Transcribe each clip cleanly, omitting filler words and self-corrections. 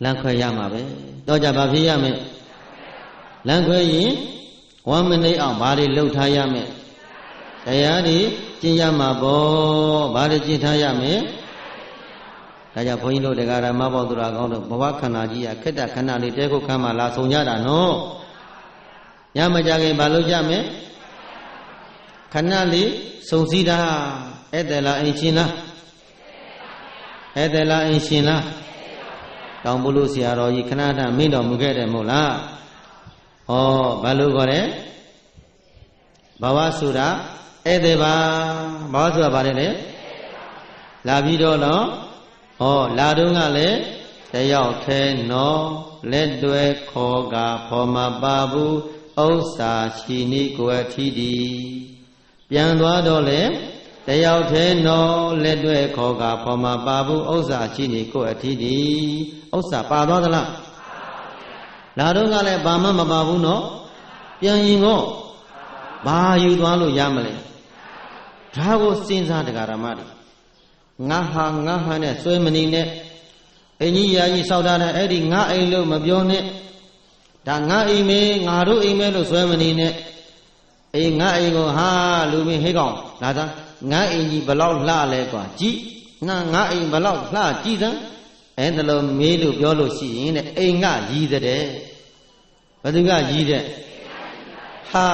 လမ်းခွဲရမှာပဲတော့ကြဘာဖြစ်ရမယ်လမ်းခွဲရင်1 minute အောင်ဘာတွေလှုပ်ထားရမယ်တရားတွေကျင့်ရမှာပေါ့ဘာတွေကျင့်ထားရမယ်ဒါကြောင့်ဘုန်းကြီးတို့တရားဓမ္မပေါသူတော်ကောင်းတို့ဘဝခန္ဓာကြီးရခက်တဲ့ခန္ဓာလေးတဲခုခမ်းမှလာဆုံးကြတာနော်ညမကြခင်ဘာလုပ်ကြမယ်ခဏလေးစုံစည်းတာဧည့်သည်လားအိမ်ရှင်လားဧည့်သည်လားအိမ်ရှင်လားတောင်ပုလို့ဆရာတော်ကြီးခဏခဏမင်းတော်မူခဲ့တယ်မဟုတ်လားဩဘာလို့ခေါ်လဲဘဝဆိုတာဧည့်သည်ပါဘဝဆိုတာဘာလဲလဲလာပြီးတော့နော်ဩလာတော့ကလည်းတယောက်ထဲနော်လက်တွဲခေါ်ကဖော်မပါဘူးဥစ္စာရှိနေကိုယ်အထီးဒီပြန်သွားတော့လေတယောက်ထဲနော်လက်တွဲခေါ်ကဖော်မပါဘူးဥစ္စာရှိနေကိုယ်အထီးဒီဥစ္စာပါသွားသလားလာတော့ကလည်းဘာမှမပါဘူးနော်ပြန်ရင်ကောဘာယူသွားလို့ရမလဲဒါကိုစဉ်းစားတရားဓမ္မတွေငါဟာနဲ့စွဲမနေနဲ့အင်းကြီးရာကြီးစောက်ထားတဲ့အဲ့ဒီငါအိမ်လို့မပြောနဲ့ဒါငါအိမ်မေငါတို့အိမ်မဲလို့စွဲမနေနဲ့အေးငါအိမ်ကိုဟာလူမင်းဟေးကောင်လာသားငါအိမ်ကြီးဘလောက်လှလဲကွာကြည့်ငါအိမ်ဘလောက်လှကြည့်စမ်းအဲ့ဒါလို့မေးလို့ပြောလို့ရှိရင်တဲ့အိမ်ကကြီးတဲ့ဘယ်သူကကြီးတဲ့ဟာ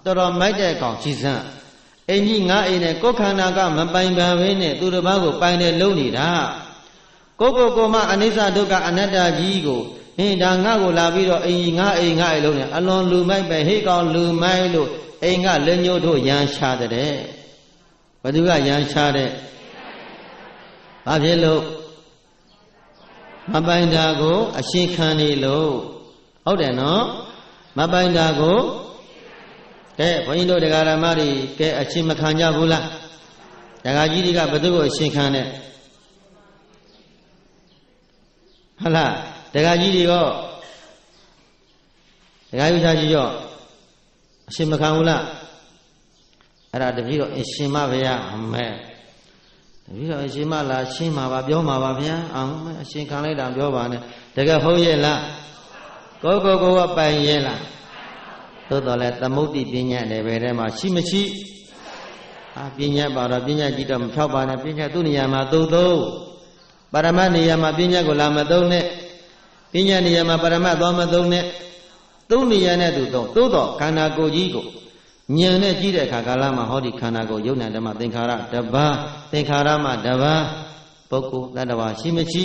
တော်တော်မိုက်တဲ့ကောင်ကြည့်စမ်းအိမ်ကြီးငါအိမ်နဲ့ကိုယ်ခန္ဓာကမပိုင်ပါဘဲနဲ့သူတစ်ပါးကိုပိုင်တယ်လုံးနေတာကိုမအနိစ္စဒုက္ခအနတ္တကြီးကိုဟင်းဒါငါ့ကိုလာပြီးတော့အိမ်ကြီးငါအိမ်လုံးနဲ့အလွန်လူမိုက်ပဲဟေးကောင်လူမိုက်လို့အိမ်ကလက်ညှိုးထိုးရန်ရှာတဲ့ဘယ်သူကရန်ရှာတဲ့ဘာဖြစ်လို့မပိုင်တာကိုအရှင်ခံနေလို့ဟုတ်တယ်နော်မပိုင်တာကိုကဲဘုန်းကြီးတို့တရားဓမ္မတွေကဲအရှင်မခံကြဘူးလားတရားကြီးတွေကဘယ်သူကိုအရှင်ခံတဲ့ဟုတ်လားတရားကြီးတွေရောတရားယူသားကြီးရောအရှင်မခံဘူးလားအဲ့ဒါတပည့်တော့အရှင်မဗျာအမဲတပည့်တော့အရှင်မလားရှင်းမှာပါပြောမှာပါဗျာအောင်အရှင်ခံလိုက်တာပြောပါနဲ့တကယ်ဟုတ်ရဲ့လားကိုကပိုင်ရဲ့လားသို့တော်လဲသမုဒ္ဒိပညာနယ်ပယ်ထဲမှာရှိမရှိပညာပါတော့ပညာကြည့်တော့မဖြောက်ပါနဲ့ပညာသူ့နေရာမှာသုံးပါရမတ်နေရာမှာပညာကိုလာမသုံးနဲ့ပညာနေရာမှာပါရမတ်သွားမသုံးနဲ့သူ့နေရာနဲ့သူသုံးသို့တော်ခန္ဓာကိုယ်ကြီးကိုဉာဏ်နဲ့ကြည့်တဲ့အခါကာလမှာဟောဒီခန္ဓာကိုယ်ယုံနာဓမ္မသင်္ခါရတပါးသင်္ခါရမှာတပါးပုဂ္ဂိုလ်တ attva ရှိမရှိ